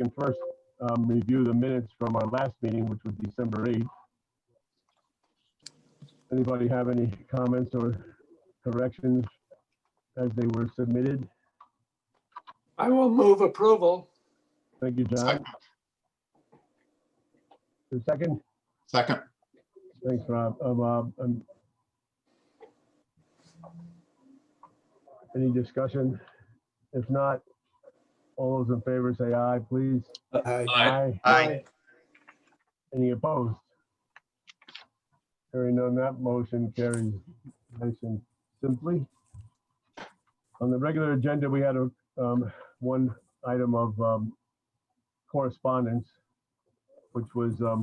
can first review the minutes from our last meeting, which was December 8th. Anybody have any comments or corrections as they were submitted? I will move approval. Thank you, John. The second? Second. Thanks, Rob. Any discussion? If not, all those in favor say aye, please. Aye. Aye. Any opposed? Hearing none, that motion carries nice and simply. On the regular agenda, we had one item of correspondence, which was a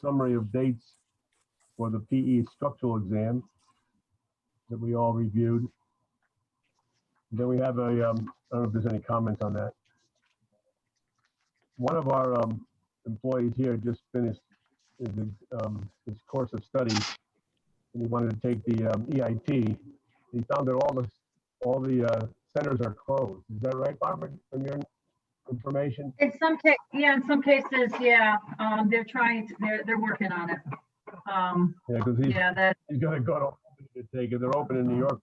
summary of dates for the PE structural exam that we all reviewed. Then we have a, I don't know if there's any comments on that. One of our employees here just finished his course of study, and he wanted to take the EIT. He found that all the centers are closed. Is that right, Barbara, from your information? In some cases, yeah. They're working on it. Yeah, because Yeah, he's going to go to take it. They're open in New York,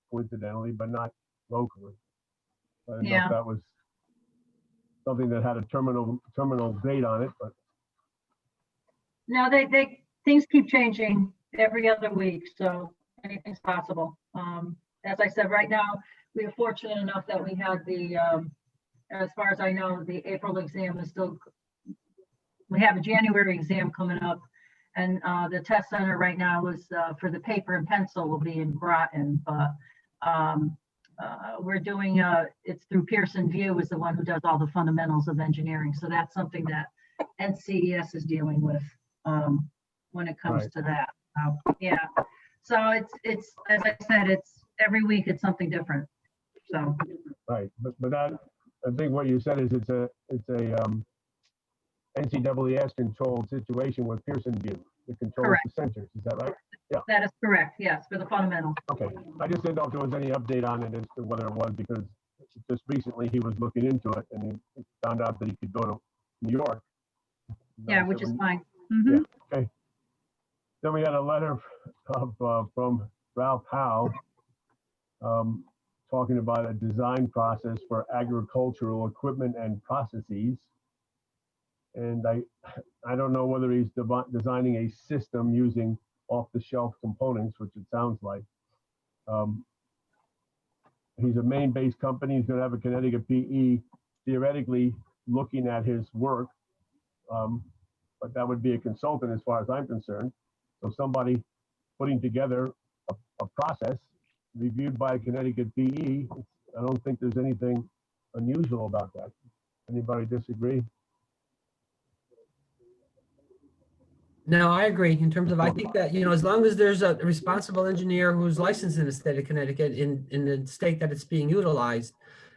coincidentally, but not locally. I didn't know if that was something that had a terminal date on it, but no, things keep changing every other week, so anything's possible. As I said, right now, we are fortunate enough that we had the, as far as I know, the April exam is still, we have a January exam coming up, and the test center right now is for the paper and pencil will be in Groton, but we're doing, it's through Pearson VUE is the one who does all the fundamentals of engineering. So that's something that NCES is dealing with when it comes to that. Yeah. So it's as I said, it's every week it's something different. So. Right, but that, I think what you said is it's a NCEES controlled situation with Pearson VUE. It controls the centers. Is that right? Yeah. That is correct. Yes, for the fundamentals. Okay. I just didn't know if there was any update on it as to whether it was, because just recently he was looking into it and he found out that he could go to New York. Yeah, which is fine. Yeah. Okay. Then we had a letter from Ralph Howe talking about a design process for agricultural equipment and processes. And I don't know whether he's designing a system using off-the-shelf components, which it sounds like. He's a Maine-based company. He's going to have a Connecticut PE theoretically looking at his work, but that would be a consultant as far as I'm concerned. So somebody putting together a process reviewed by Connecticut PE, I don't think there's anything unusual about that. Anybody disagree? No, I agree in terms of, I think that, as long as there's a responsible engineer who's licensed in the state of Connecticut in the state that it's being utilized,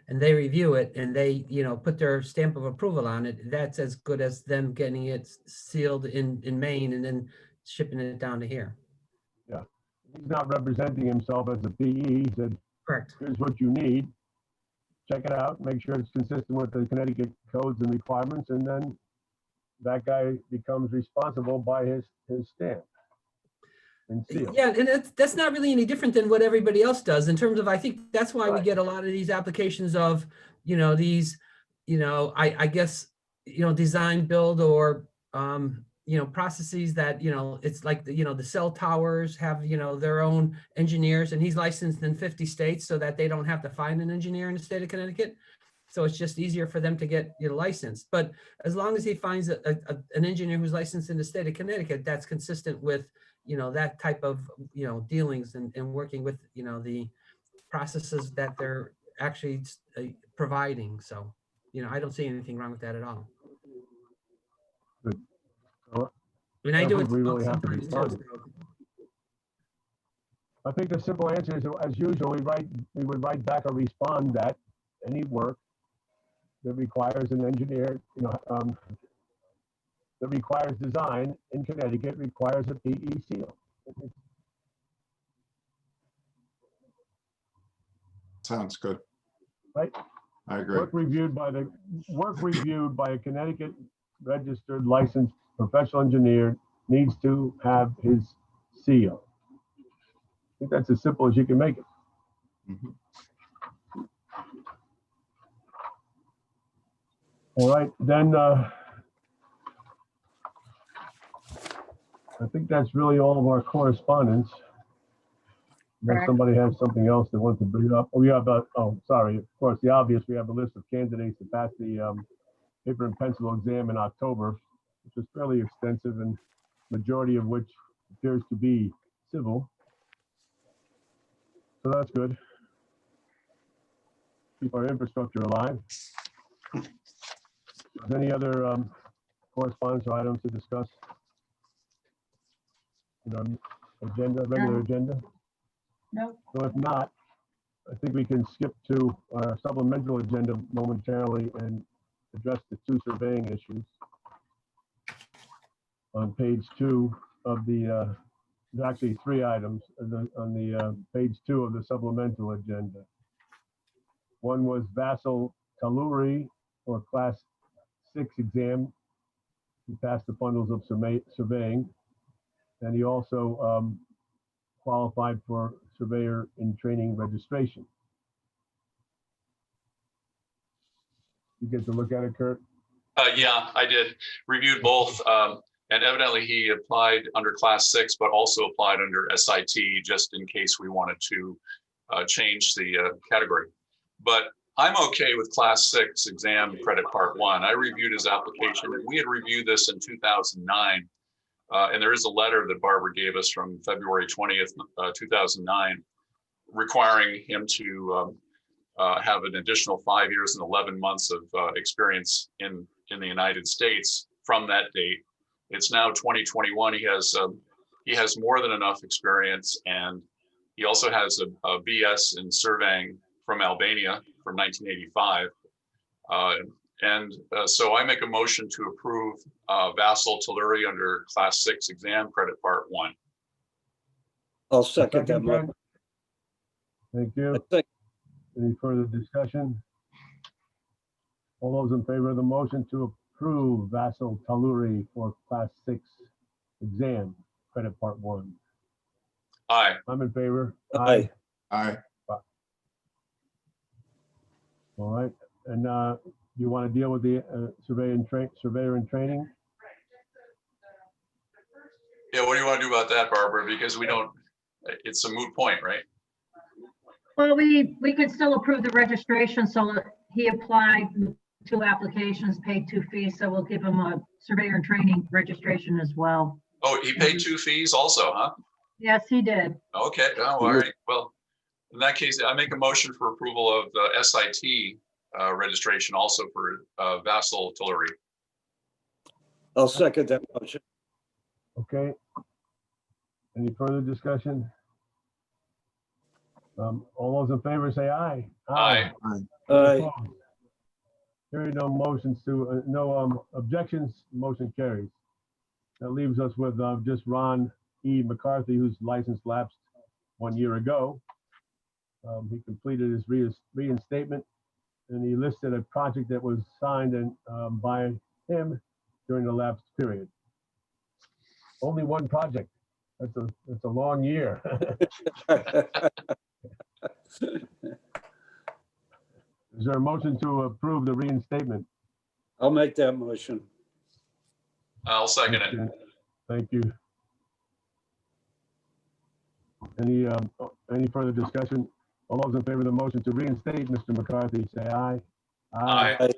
and they review it and they, put their stamp of approval on it, that's as good as them getting it sealed in Maine and then shipping it down to here. Yeah, he's not representing himself as a PE. He said, correct. Here's what you need. Check it out, make sure it's consistent with the Connecticut codes and requirements, and then that guy becomes responsible by his stamp and seal. Yeah, and that's not really any different than what everybody else does in terms of, I think that's why we get a lot of these applications of, these, I guess, design, build, or, processes that, it's like, the cell towers have, their own engineers, and he's licensed in 50 states so that they don't have to find an engineer in the state of Connecticut. So it's just easier for them to get licensed. But as long as he finds an engineer who's licensed in the state of Connecticut, that's consistent with, that type of, dealings and working with, the processes that they're actually providing. So, I don't see anything wrong with that at all. Good. Well, I mean, I do it we really have to sometimes respond. too. I think the simple answer is, as usual, we would write back or respond that any work that requires an engineer, that requires design in Connecticut requires a PE seal. Sounds good. Right? I agree. Work reviewed by a Connecticut registered licensed professional engineer needs to have his seal. I think that's as simple as you can make it. Mhm. All right, then, I think that's really all of our correspondence. Unless Correct. somebody has something else they want to bring up. Oh, yeah, sorry, of course, the obvious, we have a list of candidates to pass the paper and pencil exam in October, which is fairly extensive and majority of which appears to be civil. So that's good. Keep our infrastructure alive. Any other correspondence or items to discuss? In our agenda, regular agenda? Nope. So if not, I think we can skip to our supplemental agenda momentarily and address the two surveying issues. On page 2 of the, there's actually 3 items on the page 2 of the supplemental agenda. One was Vassal Taluri for class 6 exam. He passed the bundles of surveying, and he also qualified for surveyor in training registration. You get to look at it, Kurt? Yeah, I did. Reviewed both. And evidently he applied under class 6, but also applied under SIT just in case we wanted to change the category. But I'm okay with class 6 exam credit part 1. I reviewed his application and we had reviewed this in 2009. And there is a letter that Barbara gave us from February 20th, 2009, requiring him to have an additional 5 years and 11 months of experience in the United States from that date. It's now 2021. He has more than enough experience, and he also has a BS in surveying from Albania from 1985. So I make a motion to approve Vassal Taluri under class 6 exam credit part 1. I'll second that. Ken? Thank you. I think- Any further discussion? All those in favor of the motion to approve Vassal Taluri for class 6 exam credit part 1? Aye. I'm in favor. Aye. Aye. All right, and you want to deal with the surveyor in training? Yeah, what do you want to do about that, Barbara? Because we don't, it's a moot point, right? Well, we could still approve the registration, so he applied 2 applications, paid 2 fees, so we'll give him a surveyor and training registration as well. Oh, he paid 2 fees also, huh? Yes, he did. Okay, oh, all right. Well, in that case, I make a motion for approval of the SIT registration also for Vassal Taluri. I'll second that motion. Okay. Any further discussion? All those in favor say aye. Aye. Aye. Opposed? Hearing no motions to, no objections, motion carries. That leaves us with just Ron E. McCarthy, whose license lapsed 1 year ago. He completed his reinstatement, and he listed a project that was signed by him during the lapsed period. Only one project. That's a long year. Is there a motion to approve the reinstatement? I'll make that motion. I'll second it. Thank you. Any further discussion? All those in favor of the motion to reinstate Mr. McCarthy, say aye. Aye.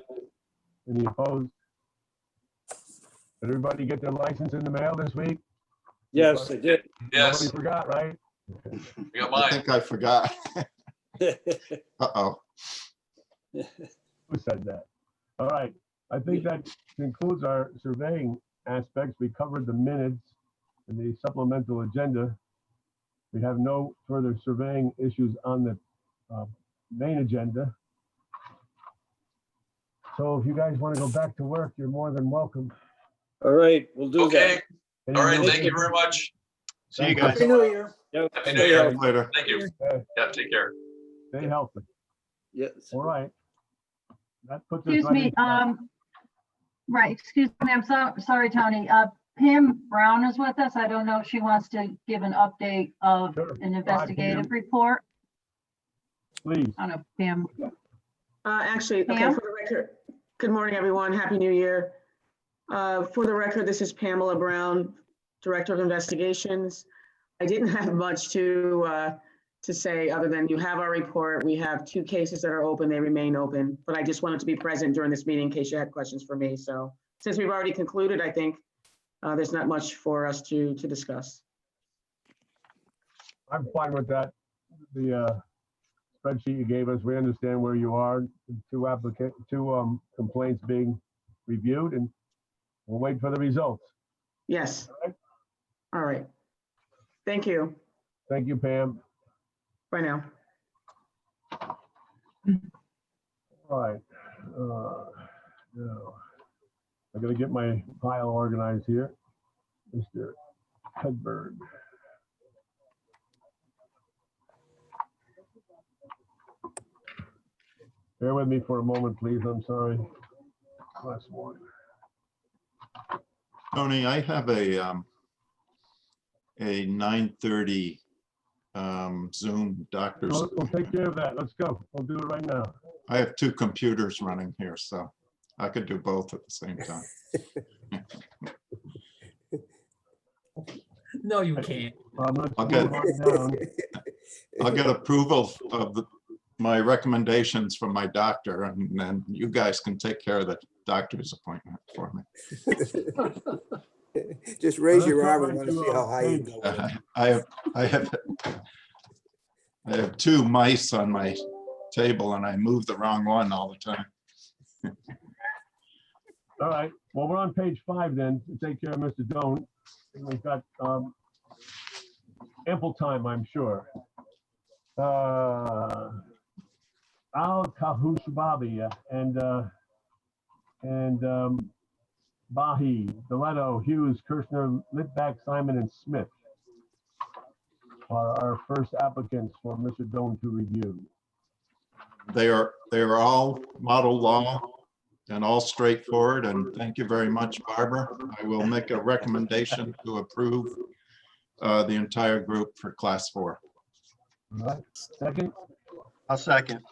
Any opposed? Did everybody get their license in the mail this week? Yes, I did. Yes, Nobody forgot, right? we got I mine. think I forgot. Uh-oh. Who said that? All right, I think that concludes our surveying aspects. We covered the minutes and the supplemental agenda. We have no further surveying issues on the main agenda. So if you guys want to go back to work, you're more than welcome. All right, we'll do Okay, that. all right, thank you very much. See you guys. Happy New Year. Yep. Happy New Stay Year. healthy. Later. Thank you. Yeah, take care. Stay healthy. Yes. All right. That puts us Excuse right me, in- right, excuse me, I'm sorry, Tony. Pam Brown is with us. I don't know if she wants to give an update of Sure. an Hi, investigative Pam. report. Please. I don't know, Pam. Actually, okay, Pam? for the record, good morning, everyone. Happy New Year. For the record, this is Pamela Brown, Director of Investigations. I didn't have much to say other than you have our report. We have 2 cases that are open. They remain open, but I just wanted to be present during this meeting in case you had questions for me. So since we've already concluded, I think there's not much for us to discuss. I'm fine with that. The spreadsheet you gave us, we understand where you are. 2 complaints being reviewed, and we'll wait for the results. Yes. All right. All right. Thank you. Thank you, Pam. Bye now. All right. Now, I gotta get my pile organized here. Mr. Hedberg. Bear with me for a moment, please. I'm sorry. Last one. Tony, I have a 9:30 Zoom doctor's. We'll take care of that. Let's go. We'll do it right now. I have 2 computers running here, so I could do both at the same time. No, you can't. Let's Okay. move on down. I'll get approval of my recommendations from my doctor, and then you guys can take care of the doctor's appointment for me. Just raise Let's your go arm. I right want to to, see how high you page- go. with it. I have 2 mice on my table, and I move the wrong one all the time. All right. Well, we're on page 5 then, to take care of Mr. Doan. And we've got ample time, I'm sure. Al Kahushbabi and Bahi, Deletto, Hughes, Kirshner, Litback, Simon, and Smith are our first applicants for Mr. Doan to review. They are all model law and all straightforward, and thank you very much, Barbara. I will make a recommendation to approve the entire group for class 4. All right. Second, I'll second.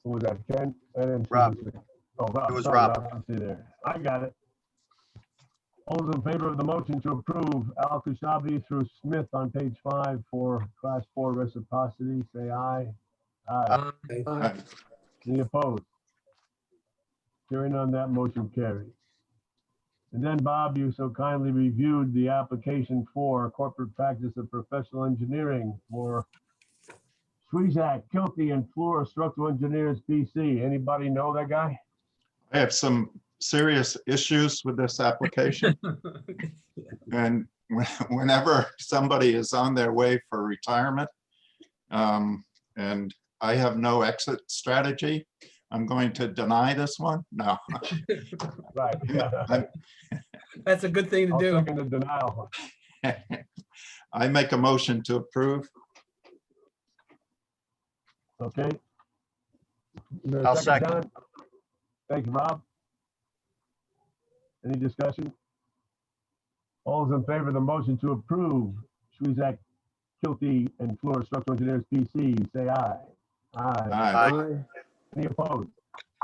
who was that, Ken? I didn't see Rob. this. Oh, Rob. It was Sorry, Rob. I didn't see there. I got it. All those in favor of the motion to approve Al Kushabi through Smith on page 5 for class 4 reciprocity, say aye. Aye. Any opposed? Hearing none, that motion carries. And then, Bob, you so kindly reviewed the application for corporate practice of professional engineering for Swezak, Kilty, and Flora Structural Engineers, PC. Anybody know that guy? I have some serious issues with this application. And whenever somebody is on their way for retirement, and I have no exit strategy, I'm going to deny this one. No. Right. That's a good thing to I'll do. second the denial. I make a motion to approve. Okay. Is there a I'll second. Don? Thank you, Rob. Any discussion? All those in favor of the motion to approve Swezak, Kilty, and Flora Structural Engineers, PC, say aye. Aye. Aye. Aye. Any opposed?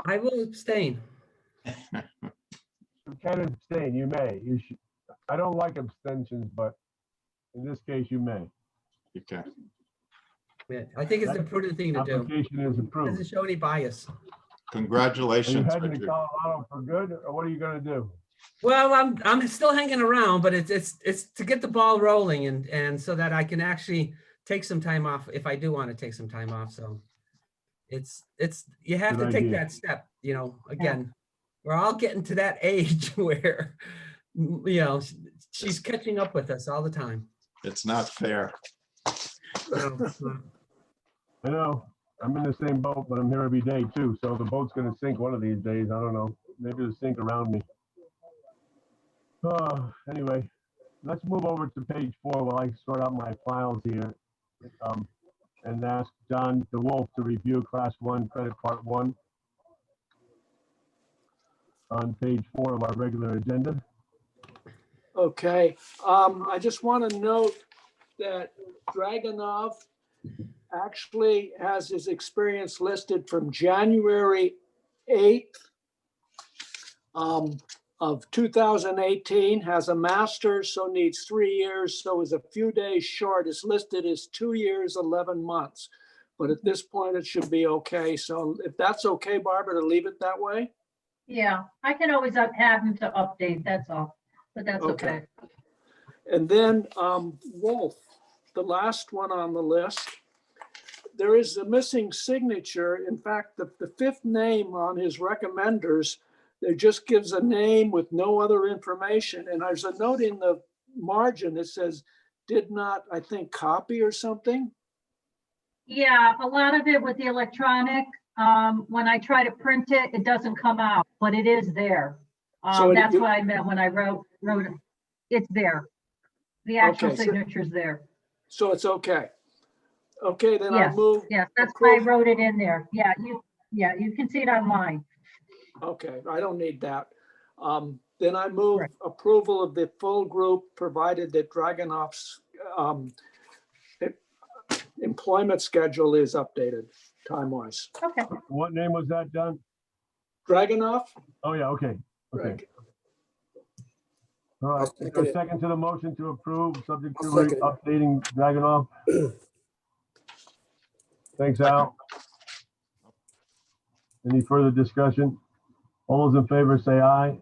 I will abstain. You can abstain, you may. You should. I don't like abstentions, but in this case, you may. Okay. Yeah, I think it's the prudent thing to do. Application is approved. Doesn't show any bias. Are you Congratulations, heading to Richard. Colorado for good, or what are you gonna do? Well, I'm still hanging around, but it's to get the ball rolling and so that I can actually take some time off if I do want to take some time off. So it's you have Good to take idea. that step, again, we're all getting to that age where, she's catching up with us all the time. It's not fair. So, I know, I'm in the same boat, but I'm here every day too, so the boat's gonna sink one of these days, I don't know, maybe it'll sink around me. Anyway, let's move over to page 4 while I sort out my files here. and ask John DeWolf to review Class 1 Credit Part 1 on page 4 of our regular agenda. Okay, I just want to note that Dragunov actually has his experience listed from January 8th of 2018, has a master's, so needs 3 years, so is a few days short. It's listed as 2 years, 11 months. But at this point, it should be okay. So if that's okay, Barbara, to leave it that way? Yeah, I can always have him to update, that's all, but that's Okay. okay. And then Wolf, the last one on the list. There is a missing signature. In fact, the fifth name on his recommenders, it just gives a name with no other information. And there's a note in the margin that says, did not, I think, copy or something. Yeah, a lot of it with the electronic, when I try to print it, it doesn't come out, but it is there. So That's you- what I meant when I wrote it. It's there. The actual Okay, so- signature's there. So it's okay. Okay, then I Yes, move. yes, that's why I approve- wrote it in there. Yeah, you can see it online. Okay, I don't need that. Then I move Right. approval of the full group, provided that Dragunov's employment schedule is updated time-wise. Okay, What name was that, John? Dragunov? Oh, yeah, okay, okay. Right. All right, I'll is there second a it. second to the motion to approve, subject to I'll second it. updating Dragunov? Thanks, Al. Any further discussion? All those in favor say aye.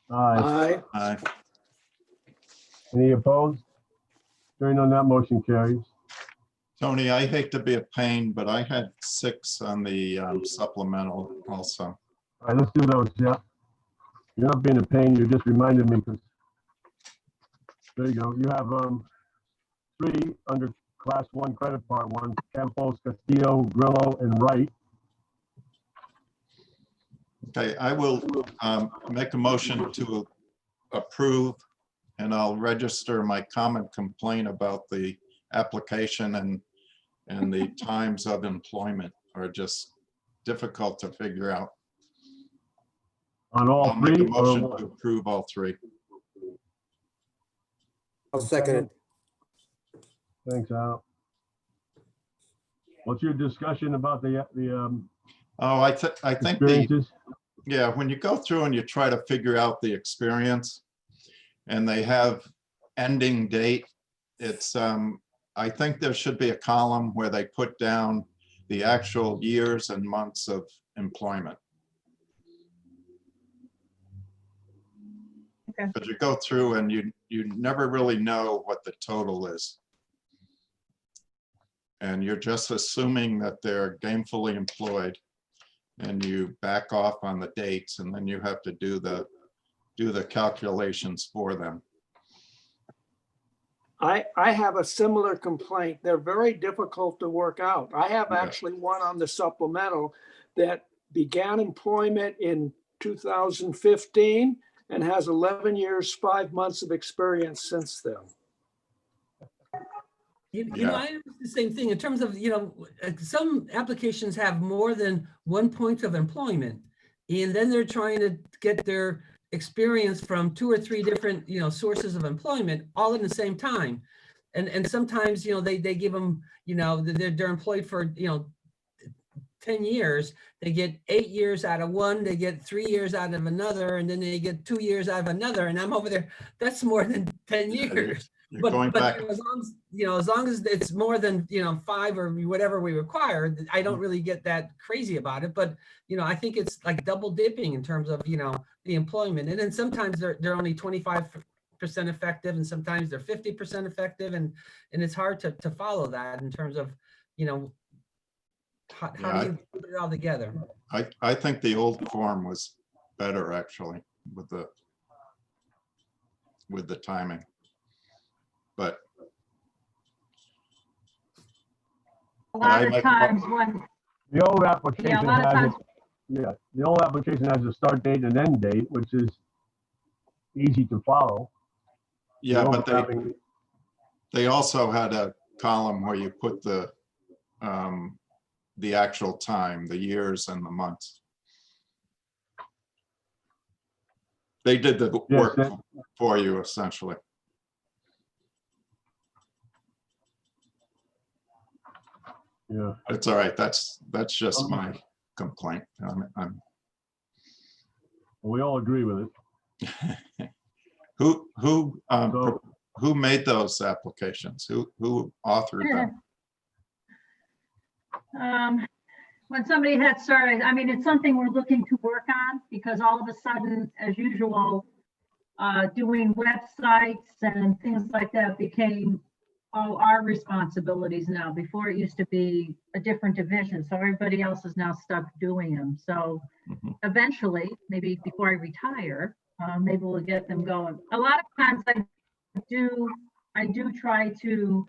Aye. Aye. Any opposed? Hearing none, that motion carries. Tony, I hate to be a pain, but I had 6 on the supplemental also. All right, let's do those, yeah. You're not being a pain, you just reminded me, because, there you go. You have 3 under Class 1 Credit Part 1, Campos, Castillo, Grillo, and Wright. Okay, I will make a motion to approve, and I'll register my comment complaint about the application and the times of employment are just difficult to figure out. On all I'll make a 3? or motion to one? approve all 3. I'll second it. Thanks, Al. What's your discussion about the Oh, I think experiences? yeah, when you go through and you try to figure out the experience and they have ending date, it's, I think there should be a column where they put down the actual years and months of employment. Okay. But you go through and you never really know what the total is. And you're just assuming that they're gainfully employed. And you back off on the dates, and then you have to do the calculations for them. I have a similar complaint. They're very difficult to work out. I have Yeah. actually one on the supplemental that began employment in 2015 and has 11 years, 5 months of experience since then. You Yeah. know, I noticed the same thing in terms of, some applications have more than 1 point of employment. And then they're trying to get their experience from 2 or 3 different, sources of employment all in the same time. And sometimes, they give them, they're employed for, 10 years, they get 8 years out of one, they get 3 years out of another, and then they get 2 years out of another. And I'm over there, that's more than 10 years. You're going back. As long as it's more than 5 or whatever we require, I don't really get that crazy about it. But I think it's like double dipping in terms of the employment. And then sometimes they're only 25% effective, and sometimes they're 50% effective, and it's hard to follow that in terms of how Yeah, do you put it all together? I think the old form was better actually with the timing. But a lot I of like- times when, The old application yeah, a lot of has, times, the old application has a start date and end date, which is easy to follow. yeah, The but overlapping- they also had a column where you put the the actual time, the years and the months. They did the Yes, work that- for you essentially. Yeah, It's all right. That's just my complaint. we all agree with it. Who who made those applications? Who authored them? When somebody had started, I mean, it's something we're looking to work on because all of a sudden, as usual, doing websites and things like that became all our responsibilities now. Before it used to be a different division, so everybody else is now stuck doing them. So Mhm. eventually, maybe before I retire, maybe we'll get them going. A lot of times I do try to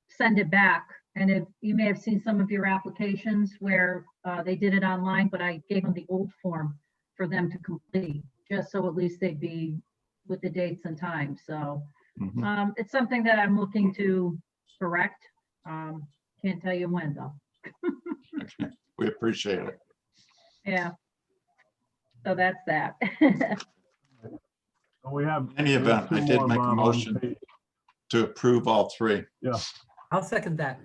send it back. And if you may have seen some of your applications where they did it online, but I gave them the old form for them to complete, just so at least they'd be with the dates and times. So Mhm. it's something that I'm looking to correct. Can't tell you when though. We appreciate it. Yeah. So that's that. So we have. In any event, two I did more, make a Bob, on motion page- to approve all three. Yeah, I'll second that.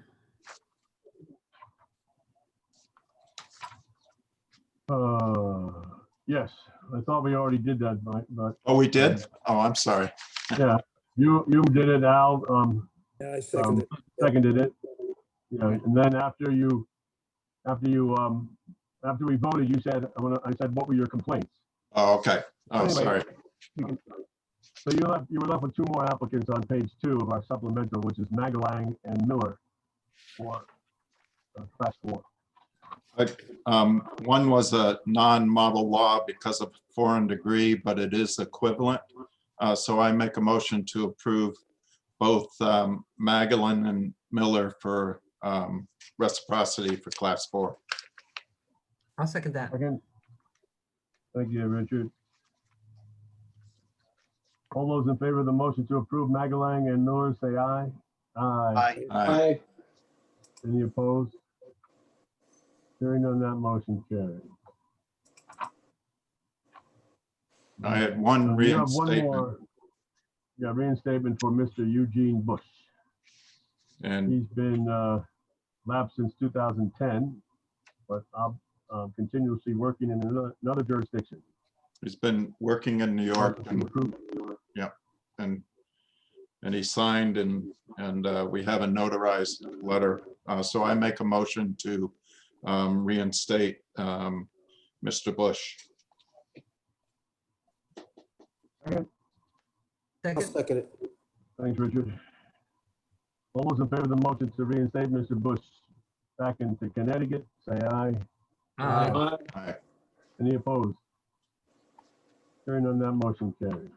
yes, I thought we already did that, but Oh, we did? Oh, I'm sorry. yeah, you did it, Al, Yeah, I second it. seconded it. Yeah, and then after we voted, you said, I said, what were your complaints? Oh, okay. Oh, Anyway, sorry. So you were left with two more applicants on page 2 of our supplemental, which is Magalang and Miller for class 4. One was a non-model law because of foreign degree, but it is equivalent. So I make a motion to approve both Magalan and Miller for reciprocity for class 4. I'll second that. Again, thank you, Richard. All those in favor of the motion to approve Magalang and Miller, say aye. Aye. Aye. Any opposed? Hearing none, that motion carries. I had one You have one reinstatement, more. Yeah, reinstatement for Mr. Eugene Bush. and He's been lapsed since 2010, but continuously working in another jurisdiction. he's been working in New York, and he signed, and we have a notarized letter. So I make a motion to reinstate Mr. Bush. I'll Second, second it. Thanks, Richard. All those in favor of the motion to reinstate Mr. Bush back into Connecticut, say aye. aye. Aye. Any opposed? Hearing none, that motion carries.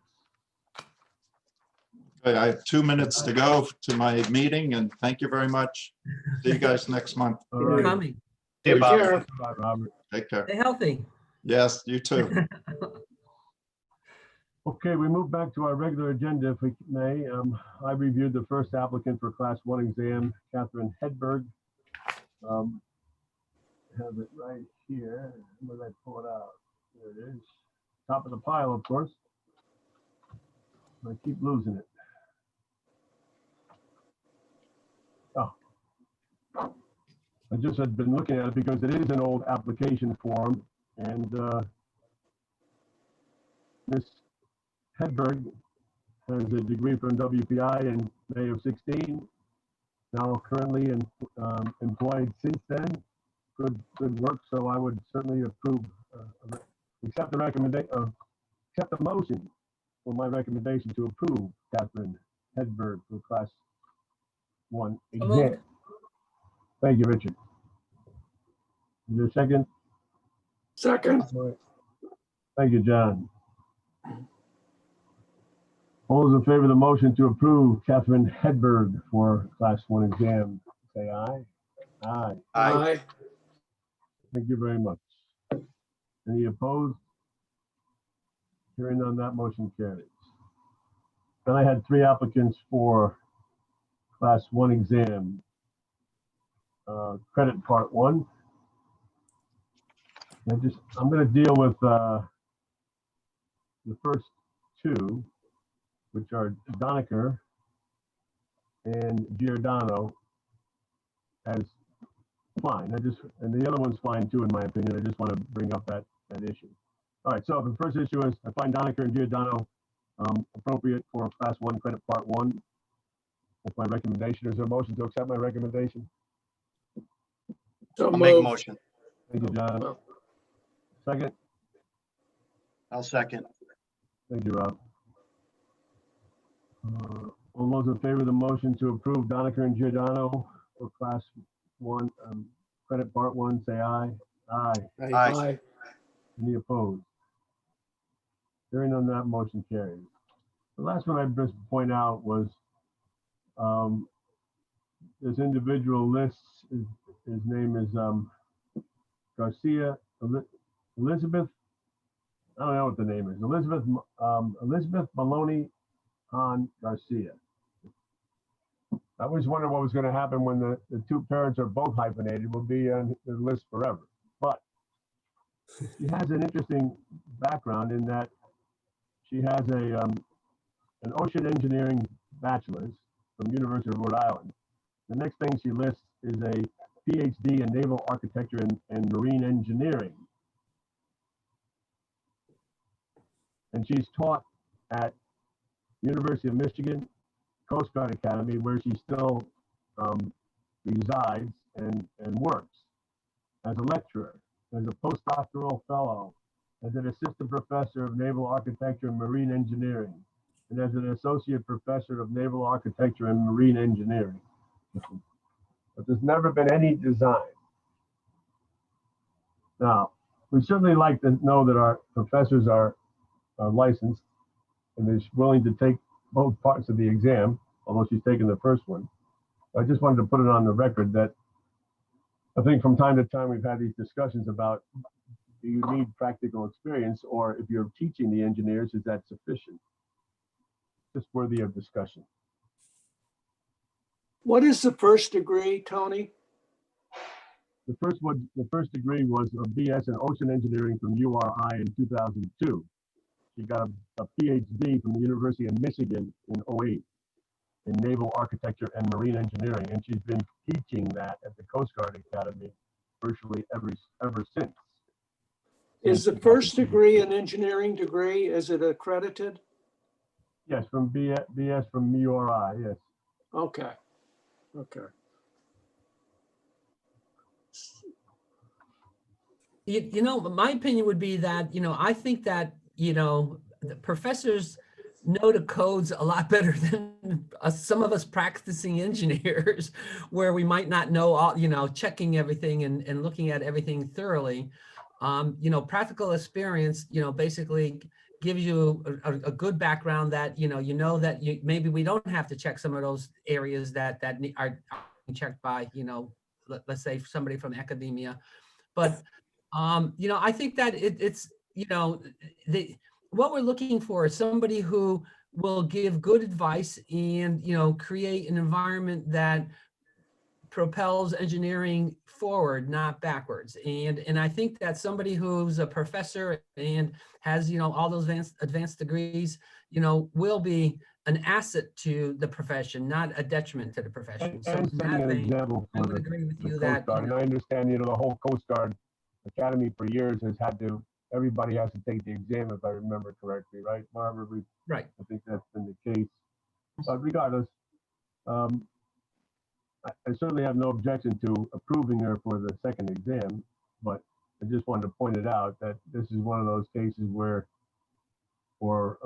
Okay, I have 2 minutes to go to my meeting, and thank you very much. See you guys next month. All You're right. coming. Take care. Bye, Robert. Take care. Stay healthy. Yes, you too. Okay, we move back to our regular agenda, if we may. I reviewed the first applicant for Class 1 exam, Catherine Hedberg. Have it right here. Where did I pull it out? There it is. Top of the pile, of course. I keep losing it. Oh. I just had been looking at it because it is an old application form, and Ms. Hedberg has a degree from WPI in May of 16. Now currently employed since then. Good work. So I would certainly approve, accept the recommendation, accept the motion for my recommendation to approve Catherine Hedberg for Class 1 So moved. exam. Thank you, Richard. Is there a second? Second. Thank you, John. All those in favor of the motion to approve Catherine Hedberg for Class 1 exam, say aye. Aye. Aye. Thank you very much. Any opposed? Hearing none, that motion carries. Then I had 3 applicants for Class 1 exam. credit part one. I'm going to deal with the first two, which are Doniker and Giordano, as fine. And the other one's fine too, in my opinion. I just want to bring up that issue. All right, so the first issue is I find Doniker and Giordano appropriate for class one credit part one. That's my recommendation. Is there a motion to accept my recommendation? So I'll make a moved. motion. Thank you, John. Second? I'll second. Thank you, Rob. All those in favor of the motion to approve Doniker and Giordano for class one credit part one, say aye. Aye. Aye. Any opposed? Hearing none, that motion carries. The last one I just point out was this individual lists. His name is Garcia Elizabeth. I don't know what the name is. Elizabeth Maloney on Garcia. I always wondered what was going to happen when the two parents are both hyphenated. Will be on the list forever. But she has an interesting background in that she has an ocean engineering bachelor's from University of Rhode Island. The next thing she lists is a PhD in naval architecture and marine engineering. And she's taught at University of Michigan Coast Guard Academy, where she still resides and works as a lecturer, as a postdoctoral fellow, as an assistant professor of naval architecture and marine engineering, and as an associate professor of naval architecture and marine engineering. But there's never been any design. Now, we certainly like to know that our professors are licensed and they're willing to take both parts of the exam, although she's taken the first one. I just wanted to put it on the record that I think from time to time we've had these discussions about, do you need practical experience, or if you're teaching the engineers, is that sufficient? Just worthy of discussion. What is the first degree, Tony? The first degree was a BS in ocean engineering from URI in 2002. She got a PhD from the University of Michigan in 2008 in naval architecture and marine engineering, and she's been teaching that at the Coast Guard Academy virtually ever since. Is the first degree an engineering degree? Is it accredited? Yes, from BS from URI, yes. Okay. Okay. You know, my opinion would be that, I think that, the professors know the codes a lot better than some of us practicing engineers, where we might not know all, checking everything and looking at everything thoroughly. Practical experience, basically gives you a good background that, that maybe we don't have to check some of those areas that are checked by, let's say somebody from academia. But, I think that it's, what we're looking for is somebody who will give good advice and, create an environment that propels engineering forward, not backwards. And I think that somebody who's a professor and has, all those advanced degrees, will be an asset to the profession, not a detriment to the profession. And So in setting that an vein, example I for would the agree with you Coast that, Guard. And I understand, the whole Coast Guard Academy for years has had to, everybody has to take the exam, if I remember correctly, right, Barbara? right. I think that's been the case. But regardless, I certainly have no objection to approving her for the second exam, but I just wanted to point it out that this is one of those cases where for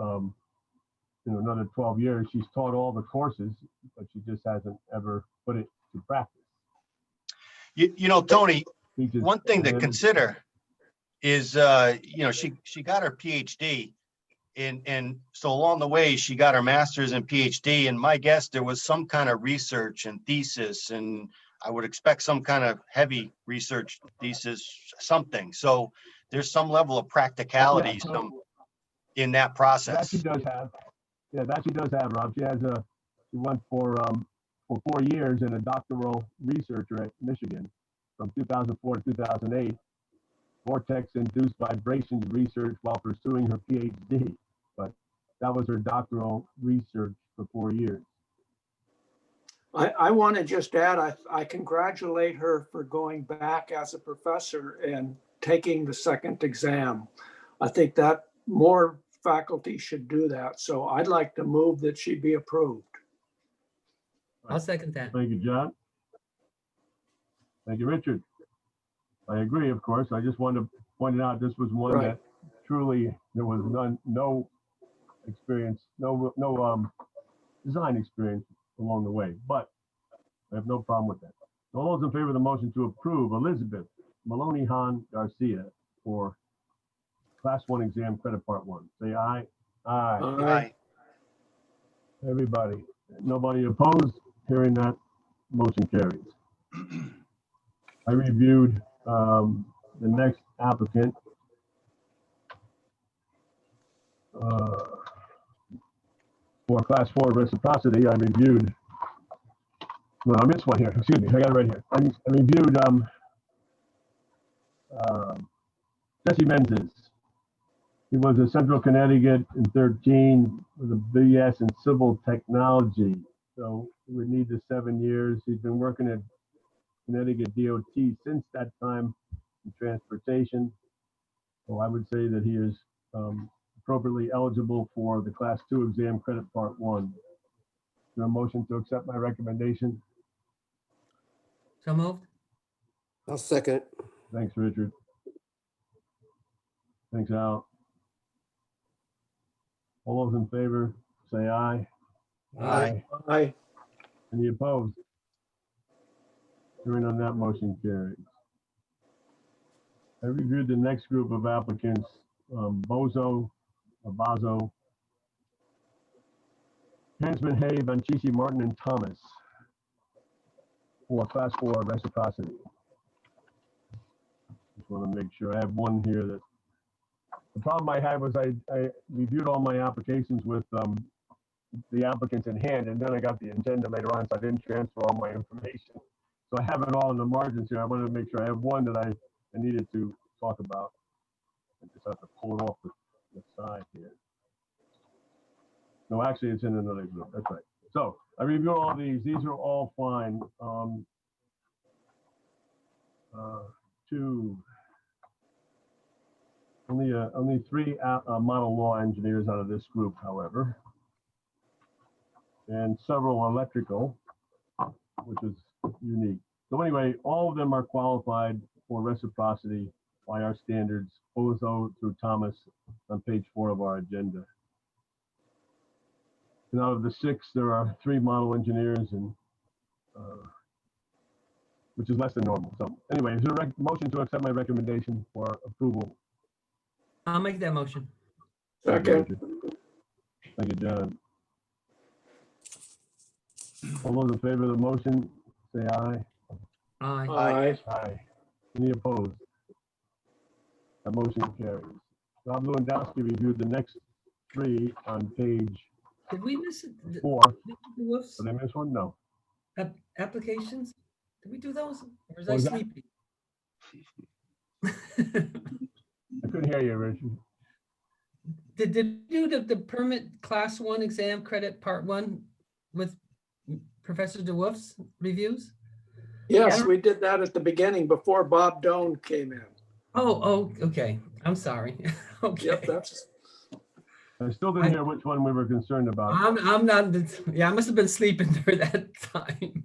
another 12 years, she's taught all the courses, but she just hasn't ever put it to practice. Tony, Teaches one thing to him- consider is, she got her PhD and so along the way, she got her master's and PhD, and my guess there was some kind of research and thesis, and I would expect some kind of heavy research thesis, something. So there's some level of practicality in that process. That she does have. Yeah, that she does have, Rob. She went for for 4 years and a doctoral researcher at Michigan from 2004 to 2008. Vortex induced vibrations research while pursuing her PhD, but that was her doctoral research for 4 years. I want to just add, I congratulate her for going back as a professor and taking the second exam. I think that more faculty should do that. So I'd like to move that she be approved. I'll second that. Thank you, John. Thank you, Richard. I agree, of course. I just wanted to point out this was one Right. that truly there was no experience, no design experience along the way, but I have no problem with that. So all those in favor of the motion to approve Elizabeth Maloney Han Garcia for Class 1 exam credit part 1, say aye. Aye. Aye. Everybody. Nobody opposed? Hearing that, motion carries. I reviewed the next applicant. For Class 4 reciprocity, I reviewed. No, I missed one here. Excuse me, I got it right here. I reviewed Jesse Menzies. He was a Central Connecticut in 13 with a BS in civil technology. So he would need the 7 years. He's been working at Connecticut DOT since that time in transportation. So I would say that he is appropriately eligible for the Class 2 exam credit part 1. Is there a motion to accept my recommendation? So moved. I'll second. Thanks, Richard. Thanks, Al. All those in favor, say aye. Aye. Aye. Any opposed? Hearing on that, motion carries. I reviewed the next group of applicants, Bozo, Abazo, Hansman, Hay, Banchisi, Martin, and Thomas for Class 4 reciprocity. Just want to make sure I have one here that, the problem I had was I reviewed all my applications with the applicants in hand, and then I got the agenda later on, so I didn't transfer all my information. So I have it all in the margins here. I wanted to make sure I have one that I needed to talk about. I just have to pull it off the side here. No, actually, it's in another group. That's right. So I reviewed all these. These are all fine. Only 3 model law engineers out of this group, however, and several electrical, which is unique. So anyway, all of them are qualified for reciprocity by our standards, Bozo through Thomas, on page 4 of our agenda. And out of the 6, there are 3 model engineers, and which is less than normal. So anyway, is there a motion to accept my recommendation for approval? I'll make that motion. Second. Thank you, John. All those in favor of the motion, say aye. Aye. Aye. Aye. Any opposed? That motion carries. Rob Lewandowski reviewed the next 3 on page Did we miss it? 4. Whoops. Did I miss one? No. Applications? Did we do those? Or was What I was that? sleepy? I couldn't hear you, Richard. Did you do the permit Class 1 exam credit part 1 with Professor DeWolf's reviews? Yes, we did that at the beginning before Bob Doan came in. Oh, okay. I'm sorry. Okay. Yep, that's, I still didn't hear which one we were concerned about. I'm not, yeah, I must have been sleeping during that time.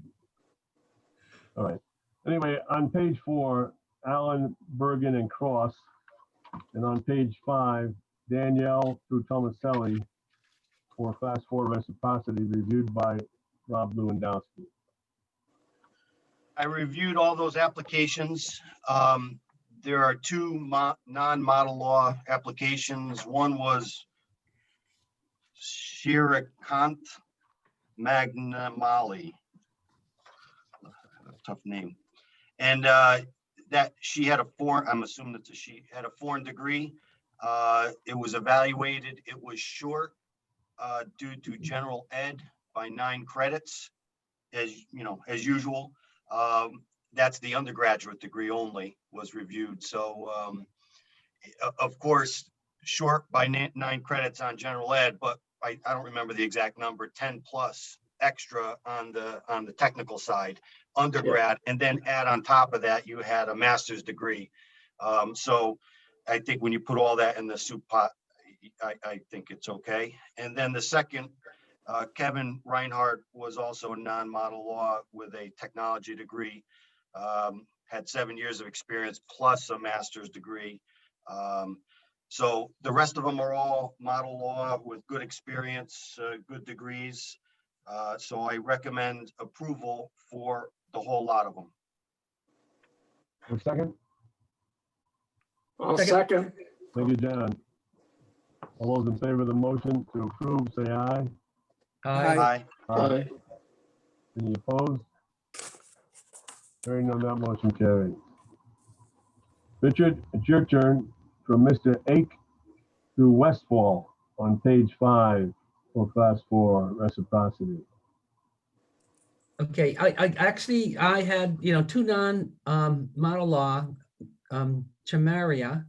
All right. Anyway, on page 4, Allen, Bergen, and Cross. And on page 5, Danielle through Tomaselli for Class 4 reciprocity reviewed by Rob Lewandowski. I reviewed all those applications. There are 2 non-model law applications. One was Shirikant Magnamali. Tough name. And that she had a foreign, I'm assuming that she had a foreign degree. It was evaluated. It was short due to general ed by 9 credits. as you know, as usual. That's the undergraduate degree only was reviewed. So of course, short by 9 credits on general ed, but I don't remember the exact number, 10 plus extra on the technical side, undergrad, and then add on top of that, you had a master's degree. So I think when you put all that in the soup pot, I think it's okay. And then the second, Kevin Reinhardt was also a non-model law with a technology degree, had 7 years of experience plus a master's degree. So the rest of them are all model law with good experience, good degrees. So I recommend approval for the whole lot of them. A second? I'll second. Thank you, John. All those in favor of the motion to approve, say aye. Aye. Aye. Any opposed? Hearing none, that motion carried. Richard, it's your turn from Mr. Ake through Westfall on page 5 for class 4 reciprocity. Okay, I actually, I had, you know, two model law, Chamaria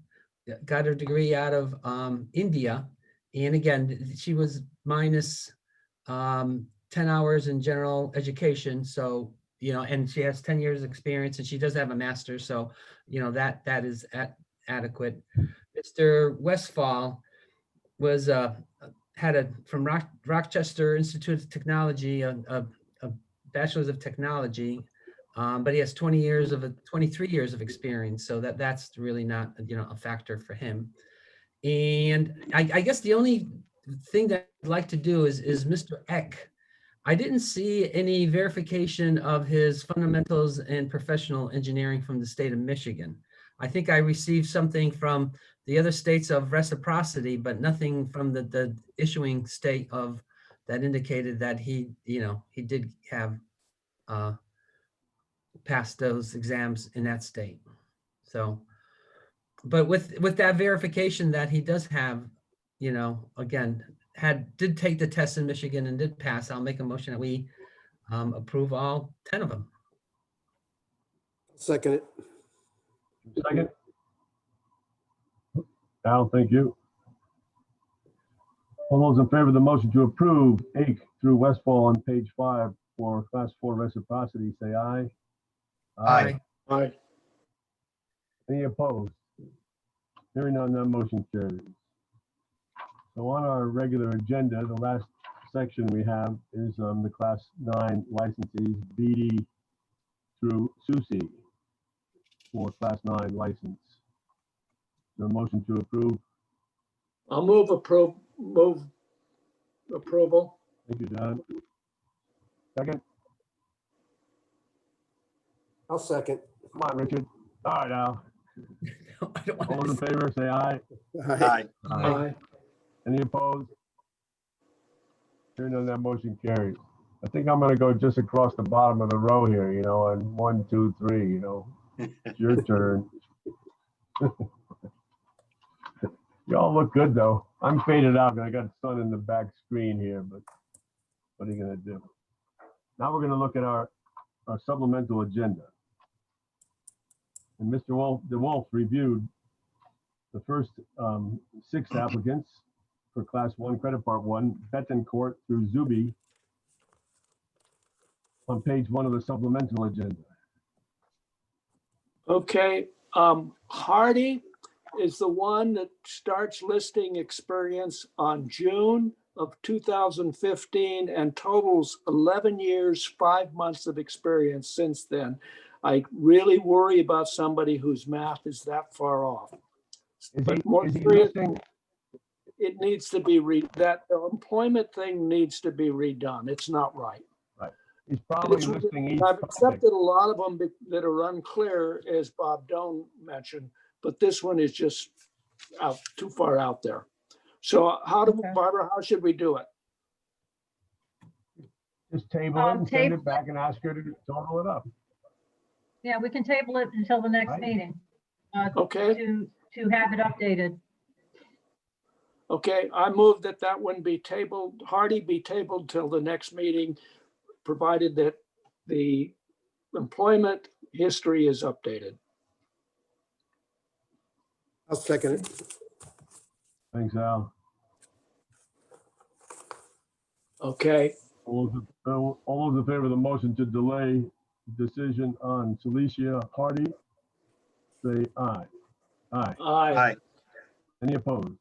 got her degree out of India. And again, she was minus 10 hours in general education. So, you know, and she has 10 years experience and she does have a master's. So, you know, that is adequate. Mr. Westfall was from Rochester Institute of Technology, a bachelor's of technology, but he has 23 years of experience. So that's really not, you know, a factor for him. And I guess the only thing that I'd like to do is Mr. Eck. I didn't see any verification of his fundamentals in professional engineering from the state of Michigan. I think I received something from the other states of reciprocity, but nothing from the issuing state of that indicated that he, you know, he did have passed those exams in that state. So, but with that verification that he does have, you know, again, did take the test in Michigan and did pass, I'll make a motion that we approve all 10 of them. Second it. Second? Al, thank you. All those in favor of the motion to approve Ake through Westfall on page 5 for class 4 reciprocity, say aye. Aye. Aye. Any opposed? Hearing none, that motion carries. So on our regular agenda, the last section we have is the class 9 licensees, BD through SUSI for class 9 license. Is there a motion to approve? I'll move approval. Thank you, John. Second? I'll second. Come on, Richard. All right, Al. I don't want All those in to- favor, say aye. Aye. Aye. Any opposed? Hearing none, that motion carries. I think I'm gonna go just across the bottom of the row here, you know, on 1, 2, 3, you know. It's your turn. Y'all look good, though. I'm faded out because I got sun in the back screen here, but what are you gonna do? Now we're gonna look at our supplemental agenda. And Mr. DeWolf reviewed the first 6 applicants for class 1 credit part 1, Betancourt through Zuby on page 1 of the supplemental agenda. Okay, Hardy is the one that starts listing experience on June of 2015 and totals 11 years, 5 months of experience since then. I really worry about somebody whose math is that far off. But more Is he serious, listing? it needs to be that employment thing needs to be redone. It's not right. He's probably It's- listing each I've project. accepted a lot of them that are unclear, as Bob Doan mentioned, but this one is just out too far out there. So Barbara, how should we do it? Just table it and send Table it back and ask her to total it up. Yeah, we can table it until the next Right. meeting Okay, to have it updated. okay, I move that one be tabled, Hardy be tabled till the next meeting, provided that the employment history is updated. I'll second it. Thanks, Al. Okay, All those in favor of the motion to delay decision on Celicia Hardy, say aye. Aye. aye. Aye. Any opposed?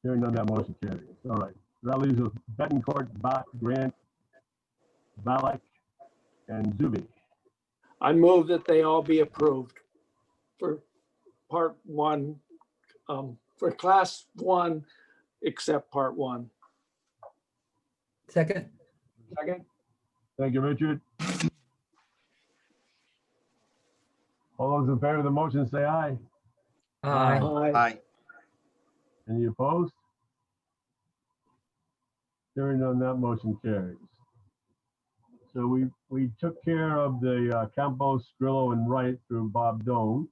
Hearing none, that motion carries. All right. That leaves us Betancourt, Grant, Valak, and Zuby. I move that they all be approved for part one, for class one, except part one. Second, Second. Thank you, Richard. All those in favor of the motion say aye. aye. Aye. Aye. Any opposed? Hearing none, that motion carries. So we took care of the Campos, Grillo, and Wright through Bob Doan.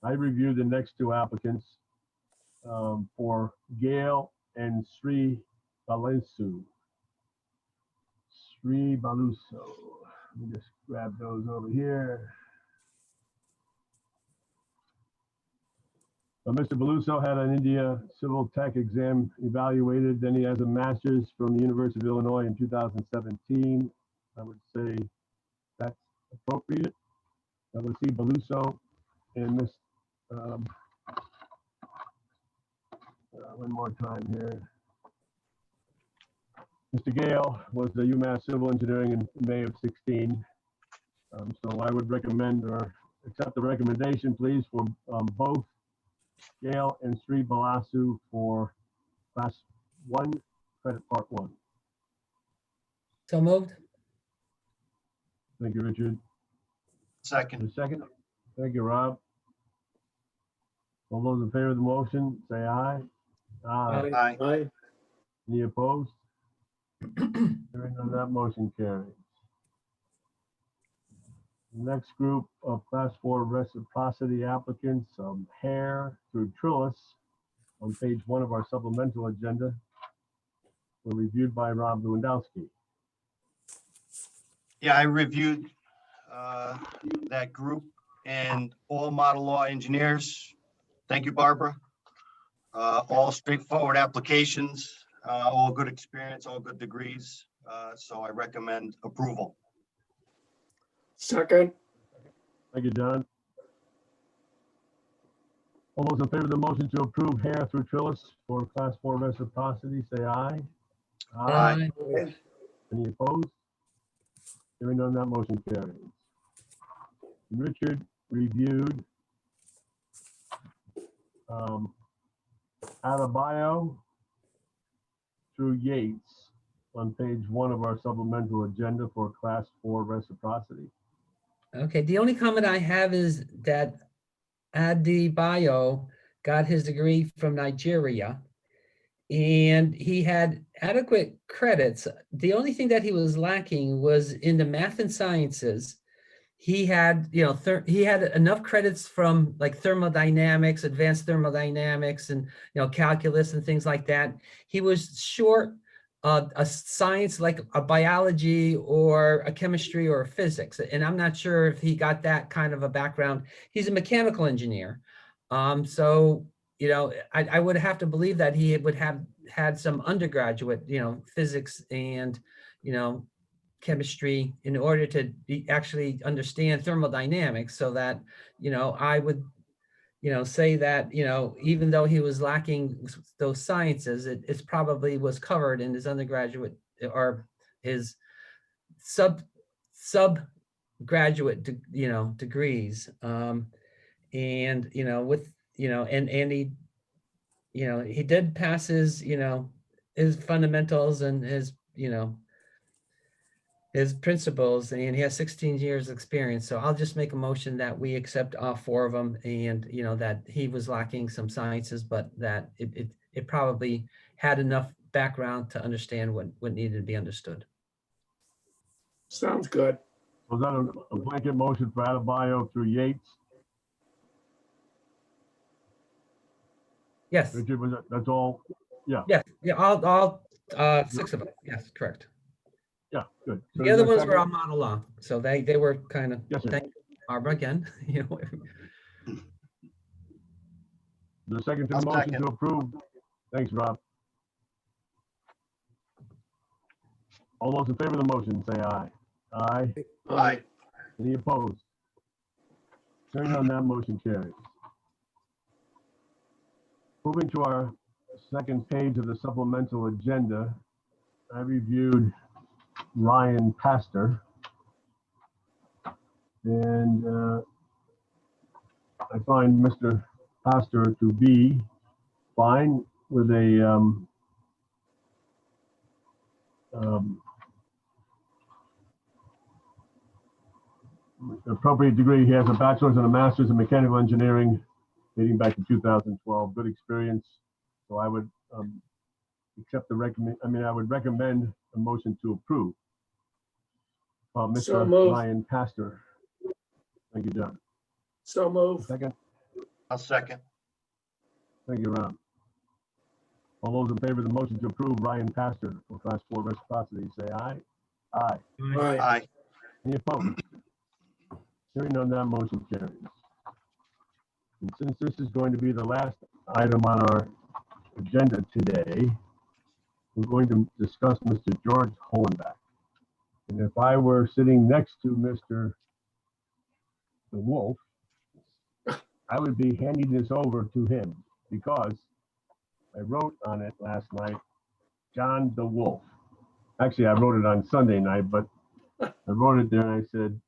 I reviewed the next two applicants for Gail and Sri Baluso. Sri Baluso. Let me just grab those over here. Mr. Baluso had an India Civil Tech exam evaluated. Then he has a master's from the University of Illinois in 2017. I would say that's appropriate. I would see Baluso and Miss, one more time here. Mr. Gale was the UMass Civil Engineering in May of 16. So I would recommend or accept the recommendation, please, for both Gale and Sri Balasu for class 1, credit part 1. So moved. Thank you, Richard. Second. A second. Thank you, Rob. All those in favor of the motion, say aye. Aye. Aye. Aye. Any opposed? Hearing none, that motion carries. Next group of class 4 reciprocity applicants, Hare through Trillis on page 1 of our supplemental agenda were reviewed by Rob Lewandowski. Yeah, I reviewed that group and all model law engineers. Thank you, Barbara. All straightforward applications, all good experience, all good degrees. So I recommend approval. Second. Thank you, John. All those in favor of the motion to approve Hare through Trillis for class 4 reciprocity, say aye. Aye. Any opposed? Hearing none, that motion carries. Richard reviewed Adebayo through Yates on page 1 of our supplemental agenda for class 4 reciprocity. Okay, the only comment I have is that Adebayo got his degree from Nigeria and he had adequate credits. The only thing that he was lacking was in the math and sciences. He had, he had enough credits from like thermodynamics, advanced thermodynamics, and calculus and things like that. He was short a science like a biology or a chemistry or a physics, and I'm not sure if he got that kind of a background. He's a mechanical engineer, so I would have to believe that he would have had some undergraduate, physics and chemistry in order to actually understand thermodynamics, so that I would say that even though he was lacking those sciences, it probably was covered in his undergraduate or his subgraduate degrees, and with and he did pass his his fundamentals and his principles, and he has 16 years experience. So I'll just make a motion that we accept all 4 of them, and that he was lacking some sciences, but that it probably had enough background to understand what needed to be understood. Sounds good. Was that a blanket motion for Adebayo through Yates? Yes. Richard, that's all? Yeah. Yes. Yeah. All 6 of them. Yes, correct. Yeah, good. So The other is there a ones were on second? model law, so they were kind of, Yes, sir. thank Barbara again, you know. The second to I'll the motion second. to approve. Thanks, Rob. All those in favor of the motion, say aye. Aye. Aye. Any opposed? Hearing none, that motion carries. Moving to our second page of the supplemental agenda, I reviewed Ryan Pastor. And I find Mr. Pastor to be fine with a appropriate degree. He has a bachelor's and a master's in mechanical engineering dating back to 2012. Good experience. So I would accept the recommend. I mean, I would recommend a motion to approve. So Mr. moved. Ryan Pastor. Thank you, John. So move. Second. I'll second. Thank you, Ron. All those in favor of the motion to approve Ryan Pastor for Class 4 reciprocity, say aye. Aye. Aye. Aye. Any opposed? Hearing none, that motion carries. And since this is going to be the last item on our agenda today, we're going to discuss Mr. George Hohenbach. And if I were sitting next to Mr. the Wolf, I would be handing this over to him because I wrote on it last night, John the Wolf. Actually, I wrote it on Sunday night, but I wrote it there and I said,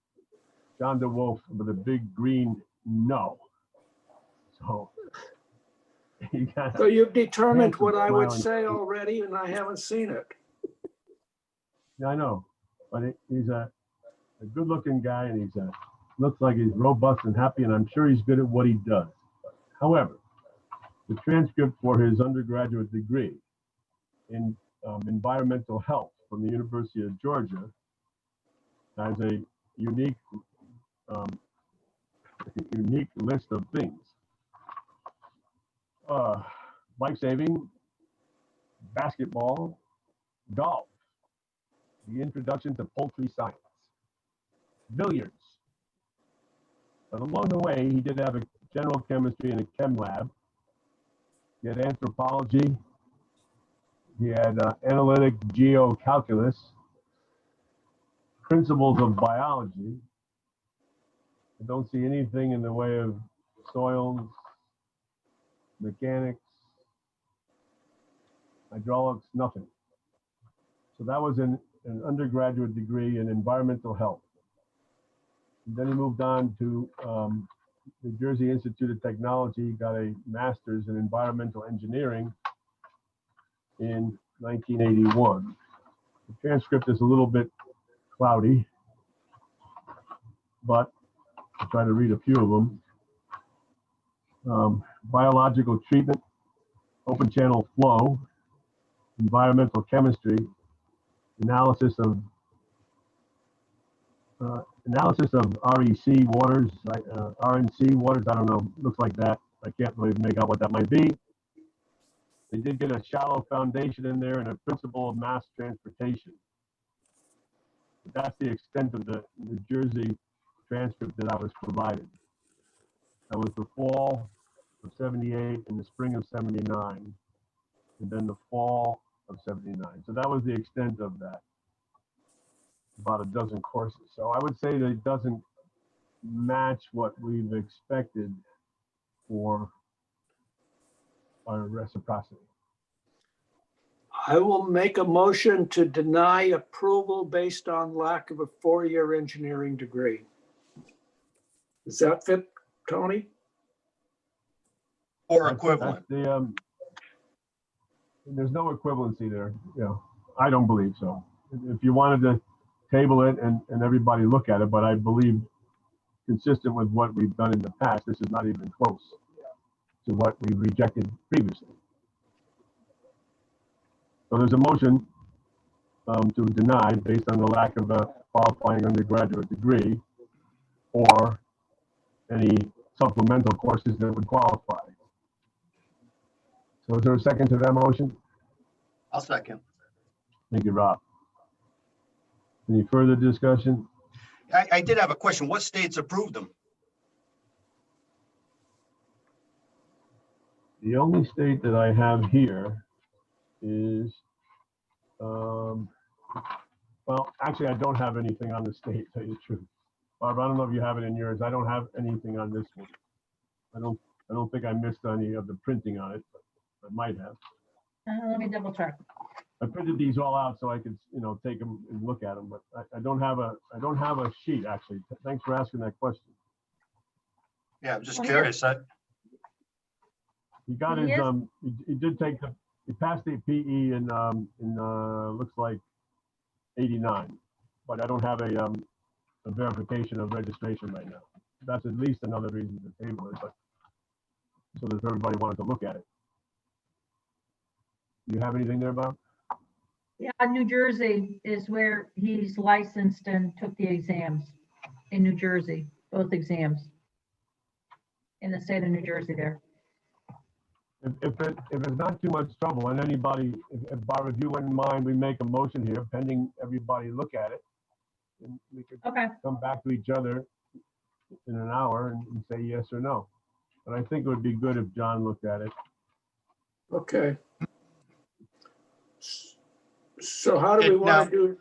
John the Wolf with a big green no. So you got, So you've determined Handsome, what I would smiling say face. already, and I haven't seen it. I know, but he's a good-looking guy, and he's looks like he's robust and happy, and I'm sure he's good at what he does. However, the transcript for his undergraduate degree in environmental health from the University of Georgia has a unique list of things. Life-saving, basketball, golf, the introduction to poultry science, billiards. But along the way, he did have a general chemistry and a chem lab. He had anthropology. He had analytic geocalculus, principles of biology. I don't see anything in the way of soils, mechanics, hydraulics, nothing. So that was an undergraduate degree in environmental health. And then he moved on to New Jersey Institute of Technology, got a master's in environmental engineering in 1981. The transcript is a little bit cloudy, but I'll try to read a few of them. Biological treatment, open channel flow, environmental chemistry, analysis of REC waters, RNC waters, I don't know, looks like that. I can't really make out what that might be. They did get a shallow foundation in there and a principle of mass transportation. That's the extent of the New Jersey transcript that I was provided. That was the fall of 78 and the spring of 79, and then the fall of 79. So that was the extent of that. About a dozen courses. So I would say that it doesn't match what we've expected for our reciprocity. I will make a motion to deny approval based on lack of a four-year engineering degree. Does that fit, Tony? Or equivalent. That's there's no equivalency there. I don't believe so. If you wanted to table it and everybody look at it, but I believe consistent with what we've done in the past, this is not even close to what we rejected previously. So there's a motion to deny based on the lack of a qualifying undergraduate degree or any supplemental courses that would qualify. So is there a second to that motion? I'll second. Thank you, Rob. Any further discussion? I did have a question. What states approved them? The only state that I have here is, well, actually, I don't have anything on the state, to tell you the truth. Barbara, I don't know if you have it in yours. I don't have anything on this one. I don't think I missed any of the printing on it, but I might have. Let me double check. I printed these all out so I could, take them and look at them, but I don't have a sheet, actually. Thanks for asking that question. Yeah, I'm just Okay. curious. He got his, Yes. he did take he passed the PE in looks like 89, but I don't have a verification of registration right now. That's at least another reason to table it, but so that everybody wanted to look at it. Do you have anything there, Bob? Yeah, New Jersey is where he's licensed and took the exams in New Jersey, both exams. In the state of New Jersey there. If it's not too much trouble, and anybody, if Barbara, if you wouldn't mind, we make a motion here pending everybody look at it. And we could Okay, come back to each other in an hour and say yes or no. But I think it would be good if John looked at it. Okay. So how do we want to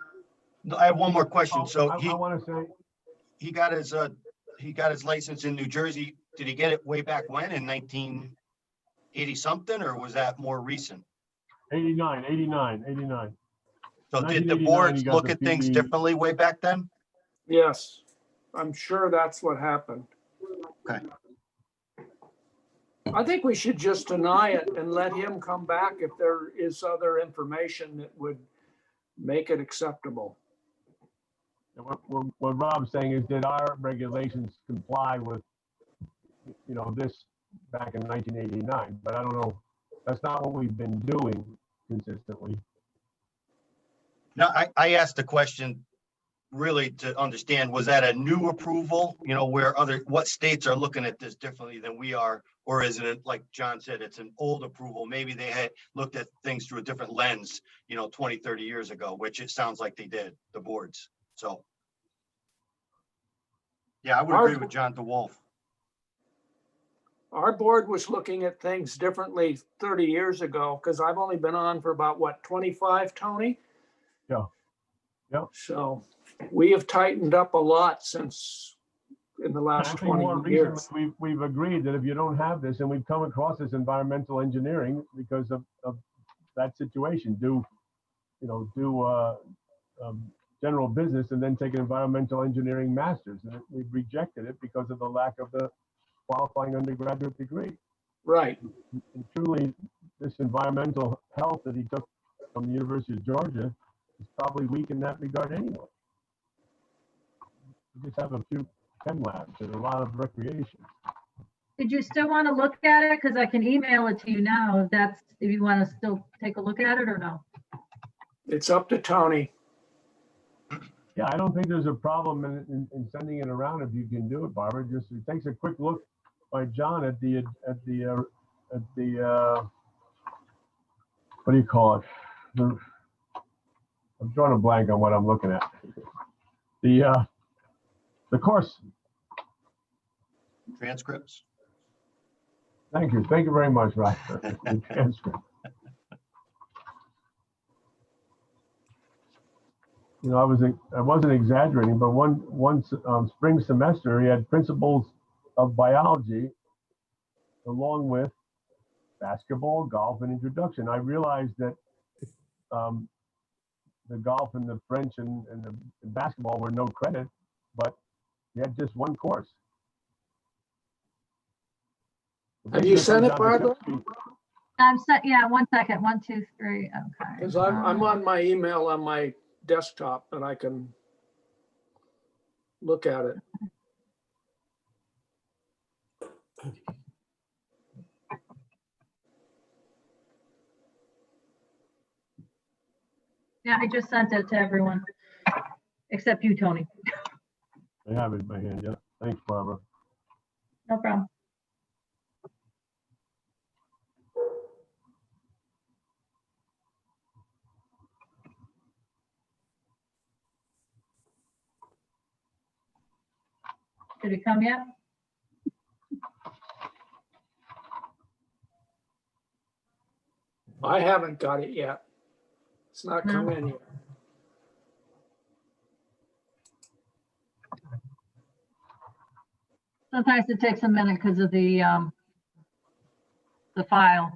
do? I have one more question. So I want to say, he got his license in New Jersey. Did he get it way back when, in 1980 something, or was that more recent? 89. So did the 1989, boards he got look the at things PE. differently way back then? Yes, I'm sure that's what happened. Okay. I think we should just deny it and let him come back if there is other information that would make it acceptable. What Rob's saying is that our regulations comply with, this back in 1989, but I don't know, that's not what we've been doing consistently. No, I asked the question really to understand, was that a new approval, where what states are looking at this differently than we are? Or is it, like John said, it's an old approval? Maybe they had looked at things through a different lens, 20, 30 years ago, which it sounds like they did, the boards. So. Yeah, I would agree with John DeWolf. Our board was looking at things differently 30 years ago, because I've only been on for about, 25, Tony? Yeah. So we have tightened up a lot since in the last I think more 20 years. recently, we've agreed that if you don't have this, and we've come across this environmental engineering because of that situation, do general business and then take an environmental engineering master's. And we've rejected it because of the lack of the qualifying undergraduate degree. Right. And truly, this environmental health that he took from the University of Georgia is probably weak in that regard anyway. We just have a few chem labs and a lot of recreation. did you still want to look at it? Because I can email it to you now if you want to still take a look at it or no? It's up to Tony. Yeah, I don't think there's a problem in sending it around if you can do it, Barbara. Just it takes a quick look by John at the what do you call it? I'm drawing a blank on what I'm looking at. The course. Transcripts. Thank you very much, Ryan. The transcript. I wasn't exaggerating, but one spring semester he had principles of biology along with basketball, golf, and introduction. I realized that the golf and the French and the basketball were no credit, but he had just one course. Have you sent it, Barbara? I'm set. Yeah, 1 second. 1, 2, 3. Okay. Because I'm on my email on my desktop and I can look at it. Yeah, I just sent it to everyone, except you, Tony. I have it in my hand. Yeah. Thanks, Barbara. No problem. Did it come yet? I haven't got it yet. It's not No. come in yet. Sometimes it takes a minute because of the file.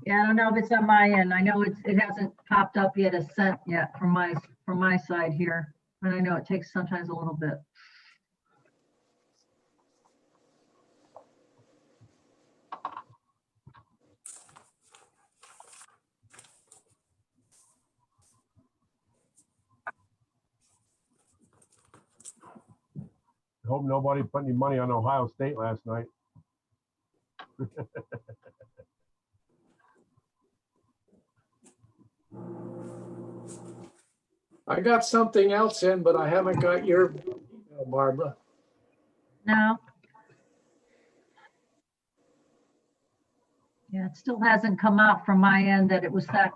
Yeah, I don't know if it's on my end. I know it hasn't popped up yet as sent yet from my side here. But I know it takes sometimes a little bit. Hope nobody put any money on Ohio State last night. I got something else in, but I haven't got your email, Barbara. No. Yeah, it still hasn't come out from my end that it was that.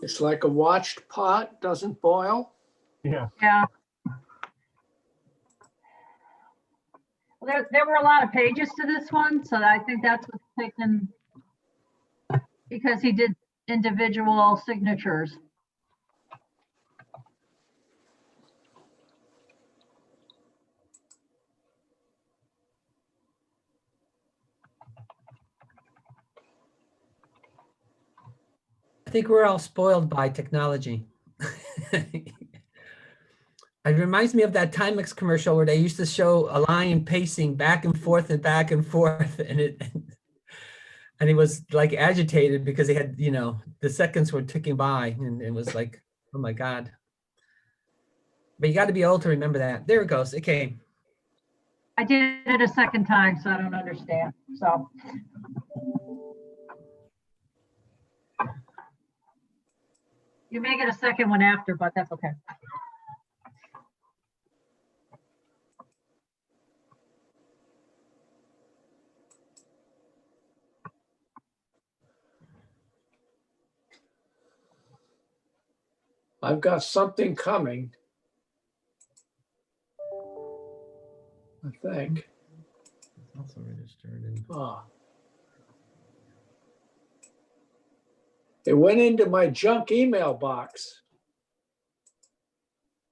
It's like a watched pot, doesn't boil. Yeah. Yeah. Well, there were a lot of pages to this one, so I think that's what's taken, because he did individual signatures. I think we're all spoiled by technology. It reminds me of that Timex commercial where they used to show a lion pacing back and forth, and he was like agitated because he had, the seconds were ticking by, and it was like, oh my God. But you got to be old to remember that. There it goes. It came. I did it a second time, so I don't understand. So. You may get a second one after, but that's okay. I've got something coming. I think. Also registered. And Ah. It went into my junk email box.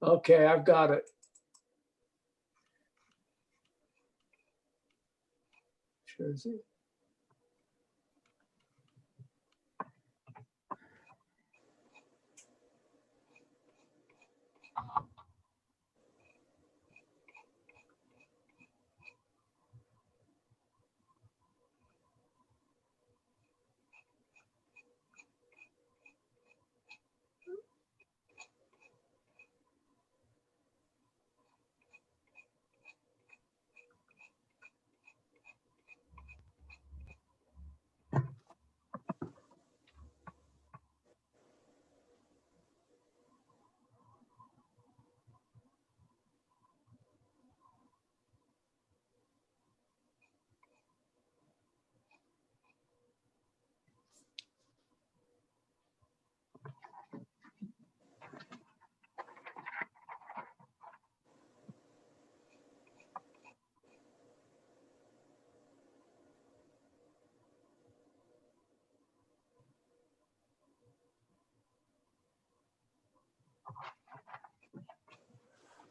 Okay, I've got it. Sure is it.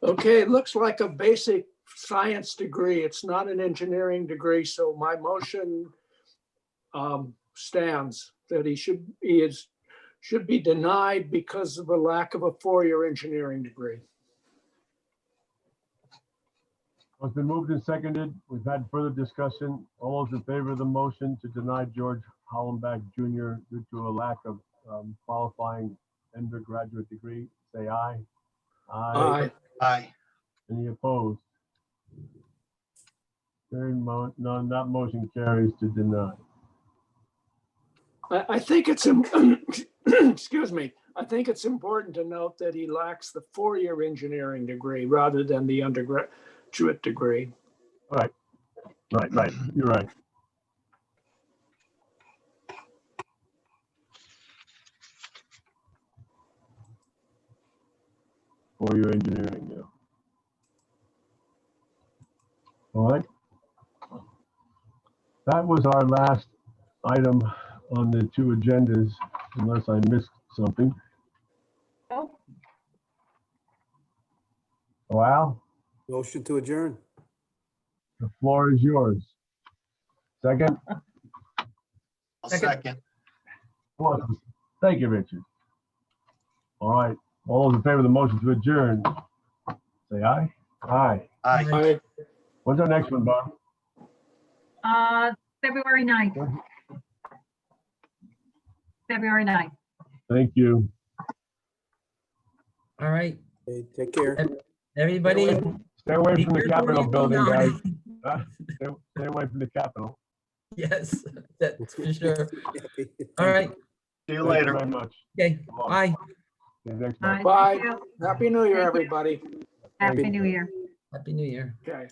Okay, it looks like a basic science degree. It's not an engineering degree, so my motion stands that should be denied because of a lack of a four-year engineering degree. It's been moved and seconded. We've had further discussion. All those in favor of the motion to deny George Hollenbach Jr. due to a lack of qualifying undergraduate degree, say aye. Aye. Aye. Any opposed? Hearing none, that motion carries to deny. I think it's, excuse me, I think it's important to note that he lacks the four-year engineering degree rather than the undergraduate degree. Right. You're right. For your engineering, yeah. All right. That was our last item on the two agendas, unless I missed something. Oh, Al, Motion to adjourn. the floor is yours. Second? I'll second. Thank you, Richard. All right. All those in favor of the motion to adjourn, say aye. Aye. Aye. Aye. When's our next one, Bob? February 9th. February 9th. Thank you. All right, Okay, take care. everybody. Stay away be from the careful when Capitol you go building, down. guys. Stay away from the Capitol. Yes, that's for sure. All right, See you Thank later. very much. okay, bye. See you next All month. right, Bye. thank you. Happy New Year, Thank you. everybody. Happy New Year. Happy New Year. Okay.